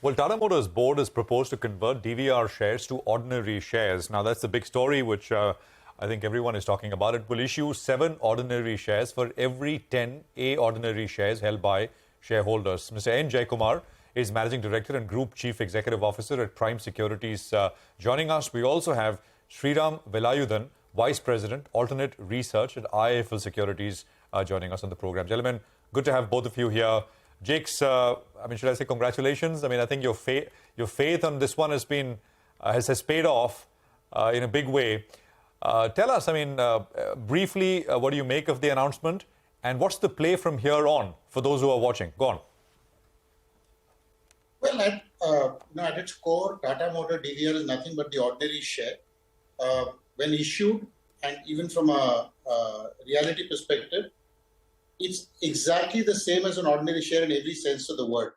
Well, Tata Motors board has proposed to convert DVR shares to ordinary shares. Now, that's the big story, which I think everyone is talking about. It will issue 7 ordinary shares for every 10 A ordinary shares held by shareholders. Mr. N. Jayakumar is Managing Director and Group Chief Executive Officer at Prime Securities. Joining us, we also have Sriram Velayudhan, Vice President, Alternate Research at IIFL Securities, joining us on the program. Gentlemen, good to have both of you here. Jakes, should I say congratulations? I think your faith on this one has been has paid off in a big way. Tell us, briefly, what do you make of the announcement, and what's the play from here on for those who are watching? Go on. Well, at its core, Tata Motor DVR is nothing but the ordinary share. When issued, and even from a reality perspective, it's exactly the same as an ordinary share in every sense of the word.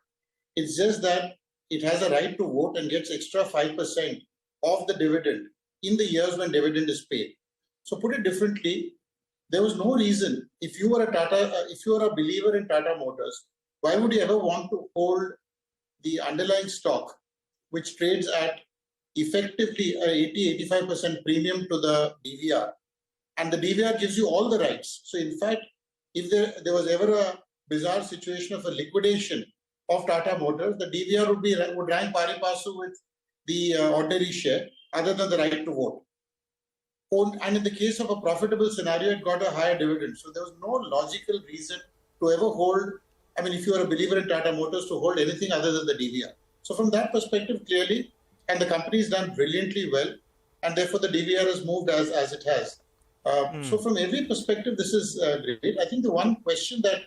It's just that it has a right to vote and gets extra 5% of the dividend in the years when dividend is paid. So put it differently, there was no reason, if you were a believer in Tata Motors, why would you ever want to hold the underlying stock, which trades at effectively a 80-85% premium to the DVR? And the DVR gives you all the rights. So in fact, if there was ever a bizarre situation of a liquidation of Tata Motors, the DVR would rank pari passu with the ordinary share, other than the right to vote. And in the case of a profitable scenario, it got a higher dividend. So there was no logical reason to ever hold, if you are a believer in Tata Motors, to hold anything other than the DVR. So from that perspective, clearly, and the company has done brilliantly well, and therefore the DVR has moved as it has. So from every perspective, this is great. I think the one question that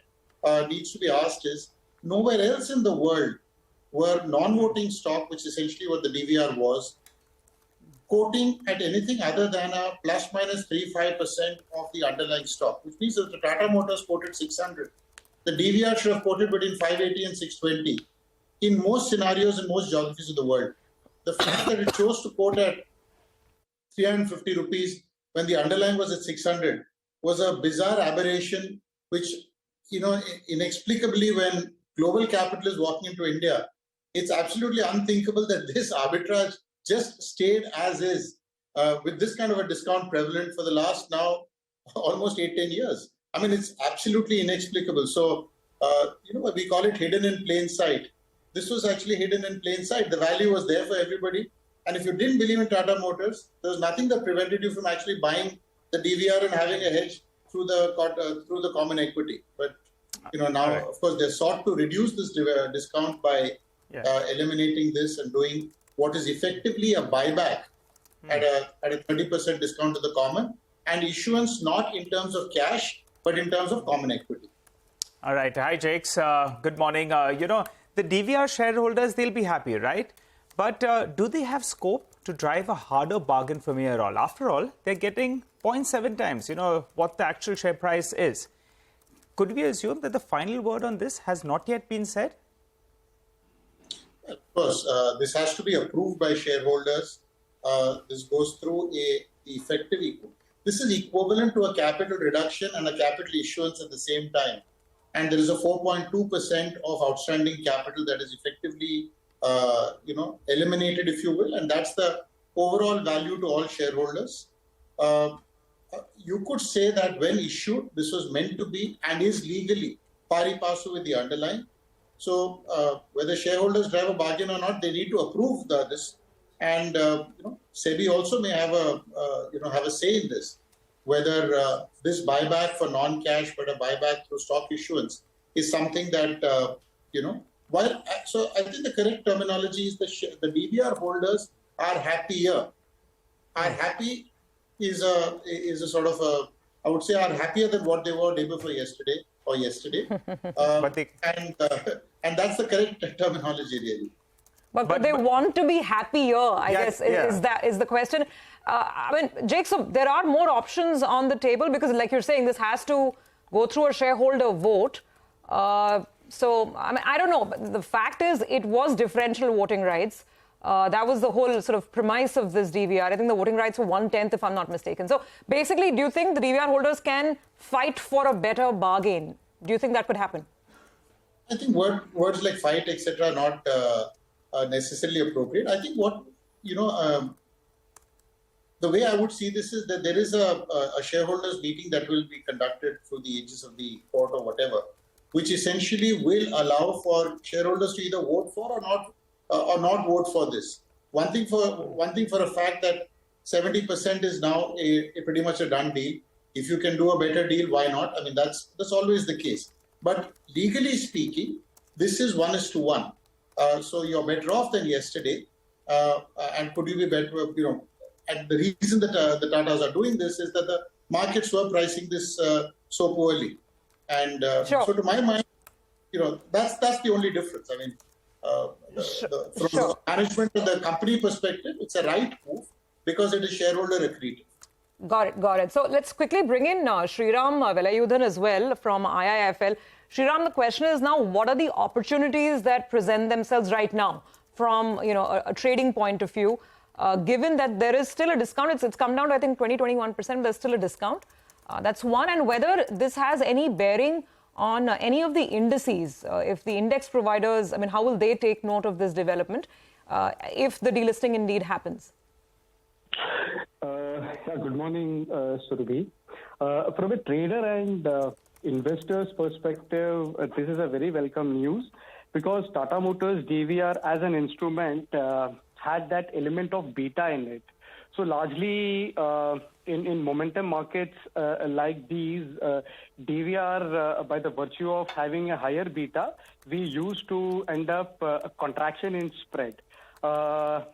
needs to be asked is, nowhere else in the world were non-voting stock, which is essentially what the DVR was, quoting at anything other than a plus minus 3-5% of the underlying stock, which means that the Tata Motors quoted 600. The DVR should have quoted between 580 and 620 in most scenarios in most geographies of the world. The fact that it chose to quote at 350 rupees when the underlying was at 600 was a bizarre aberration, which, inexplicably, when global capital is walking into India, it's absolutely unthinkable that this arbitrage just stayed as is with this kind of a discount prevalent for the last now almost 8-10 years. It's absolutely inexplicable. So, we call it hidden in plain sight. This was actually hidden in plain sight. The value was there for everybody. And if you didn't believe in Tata Motors, there was nothing that prevented you from actually buying the DVR and having a hedge through the common equity. But now, of course, they sought to reduce this discount by eliminating this and doing what is effectively a buyback at a 30% discount to the common, and issuance not in terms of cash, but in terms of common equity. All right. Hi, Jakes. Good morning. The DVR shareholders, they'll be happy, right? But do they have scope to drive a harder bargain from here all? After all, they're getting 0.7 times, what the actual share price is. Could we assume that the final word on this has not yet been said? Of course, this has to be approved by shareholders. This goes through this is equivalent to a capital reduction and a capital issuance at the same time. And there is a 4.2% of outstanding capital that is effectively eliminated, if you will, and that's the overall value to all shareholders. You could say that when issued, this was meant to be and is legally pari passu with the underlying. So whether shareholders drive a bargain or not, they need to approve this. And SEBI also may have a say in this, whether this buyback for non-cash but a buyback through stock issuance is something that So I think the correct terminology is the DVR holders are happier. Are happy is a sort of a, I would say, are happier than what they were day before yesterday or yesterday, and that's the correct terminology really. But they want to be happier, I guess, is the question. Jake, so there are more options on the table because, like you're saying, this has to go through a shareholder vote. So, I don't know. But the fact is, it was differential voting rights. That was the whole sort of premise of this DVR. I think the voting rights were 1/10, if I'm not mistaken. So, basically, do you think the DVR holders can fight for a better bargain? Do you think that could happen? I think words like fight, etc., are not necessarily appropriate. I think what, the way I would see this is that there is a shareholders meeting that will be conducted through the aegis of the court or whatever, which essentially will allow for shareholders to either vote for or not vote for this. One thing for a fact that 70% is now a pretty much a done deal. If you can do a better deal, why not? I mean, that's always the case. But legally speaking, this is 1:1. So you're better off than yesterday. And could you be better, and the reason that the Tatas are doing this is that the markets were pricing this so poorly. And sure. So to my mind, that's the only difference. I mean, from the management and the company perspective, it's a right move because it is shareholder accretive. Got it. So let's quickly bring in Sriram Velayudhan as well from IIFL. Sriram, the question is now, what are the opportunities that present themselves right now from a trading point of view? Given that there is still a discount, it's come down to I think 20-21%, there's still a discount. That's one, and whether this has any bearing on any of the indices, if the index providers, I mean, how will they take note of this development if the delisting indeed happens? Good morning, Surabhi. From a trader and investor's perspective, this is a very welcome news because Tata Motors DVR as an instrument had that element of beta in it. So largely in momentum markets like these, DVR, by the virtue of having a higher beta, we used to end up a contraction in spread. But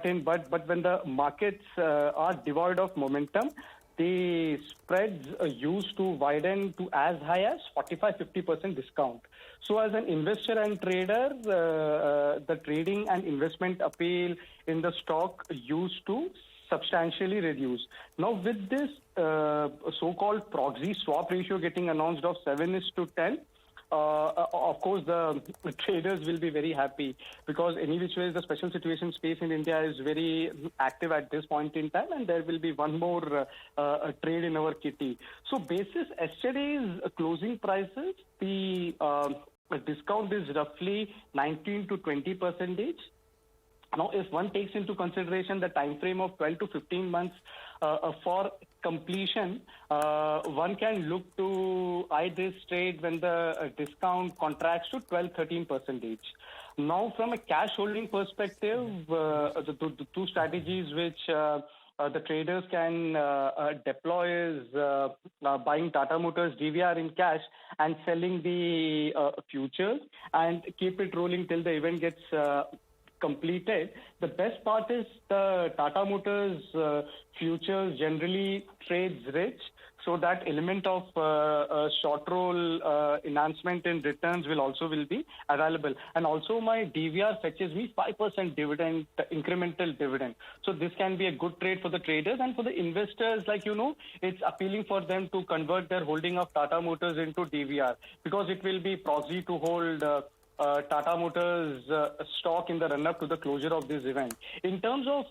when the markets are devoid of momentum, the spreads used to widen to as high as 45-50% discount. So as an investor and trader, the trading and investment appeal in the stock used to substantially reduce. Now with this so-called proxy swap ratio getting announced of 7:10, of course, the traders will be very happy because any which way the special situation space in India is very active at this point in time, and there will be one more trade in our kitty. So basis yesterday's closing prices, the discount is roughly 19 to 20%. Now, if one takes into consideration the time frame of 12 to 15 months for completion, one can look to eye this trade when the discount contracts to 12-13%. Now, from a cash holding perspective, the two strategies which the traders can deploy is buying Tata Motors DVR in cash and selling the futures and keep it rolling till the event gets completed. The best part is the Tata Motors futures generally trades rich, so that element of short roll enhancement in returns will be available. And also my DVR fetches me 5% dividend, incremental dividend. So this can be a good trade for the traders, and for the investors, it's appealing for them to convert their holding of Tata Motors into DVR because it will be proxy to hold Tata Motors stock in the run-up to the closure of this event. In terms of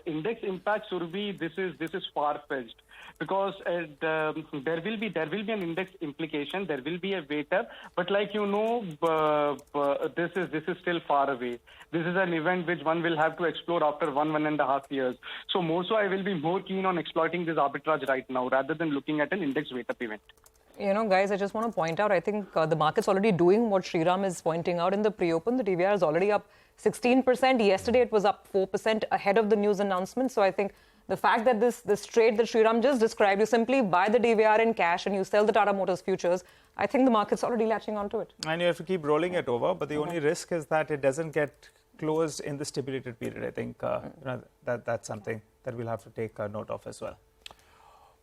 index impact, Surabhi, this is far-fetched because there will be an index implication. There will be a weighter, but this is still far away. This is an event which one will have to explore after 1.5 years. So more so, I will be more keen on exploiting this arbitrage right now rather than looking at an index weight-up event. Guys, I just want to point out, I think the market's already doing what Sriram is pointing out in the pre-open. The DVR is already up 16%. Yesterday, it was up 4% ahead of the news announcement. So I think the fact that this trade that Sriram just described, you simply buy the DVR in cash and you sell the Tata Motors futures, I think the market's already latching onto it. And you have to keep rolling it over. But the only risk is that it doesn't get closed in the stipulated period. I think that's something that we'll have to take note of as well.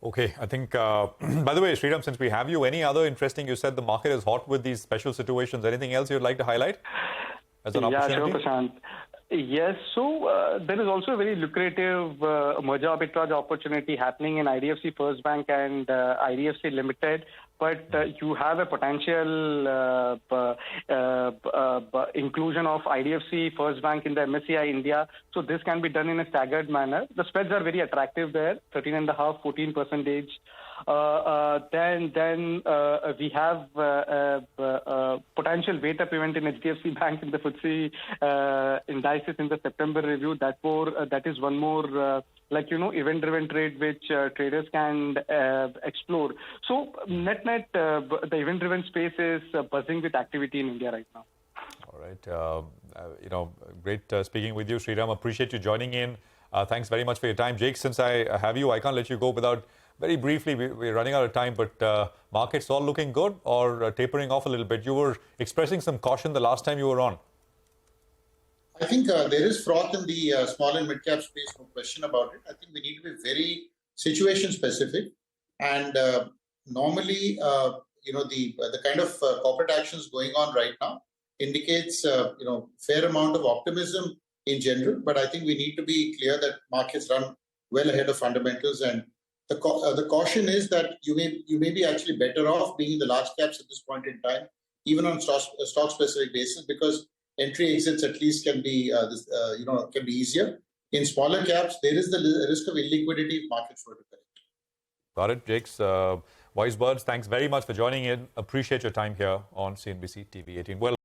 Okay, I think, by the way, Sriram, since we have you, any other interesting, you said the market is hot with these special situations. Anything else you'd like to highlight as an opportunity? Yeah, sure, Prashant. Yes, so there is also a very lucrative merger arbitrage opportunity happening in IDFC First Bank and IDFC Limited. But you have a potential inclusion of IDFC First Bank in the MSCI India. So this can be done in a staggered manner. The spreads are very attractive there, 13.5%, 14%. then we have potential weight up event in HDFC Bank in the FTSE indices in the September review. That is one more event-driven trade which traders can explore. So net, the event-driven space is buzzing with activity in India right now. All right. Great speaking with you, Sriram. Appreciate you joining in. Thanks very much for your time. Jake, since I have you, I can't let you go without, very briefly, we're running out of time, but markets all looking good or tapering off a little bit? You were expressing some caution the last time you were on. I think there is froth in the small and mid-cap space, no question about it. I think we need to be very situation-specific. And normally, the kind of corporate actions going on right now indicates, fair amount of optimism in general. But I think we need to be clear that markets run well ahead of fundamentals. And the caution is that you may be actually better off being in the large caps at this point in time, even on stock-specific basis, because entry exits at least can be easier. In smaller caps, there is the risk of illiquidity if markets were to correct. Got it, Jakes. Wise words. Thanks very much for joining in. Appreciate your time here on CNBC TV18. Well.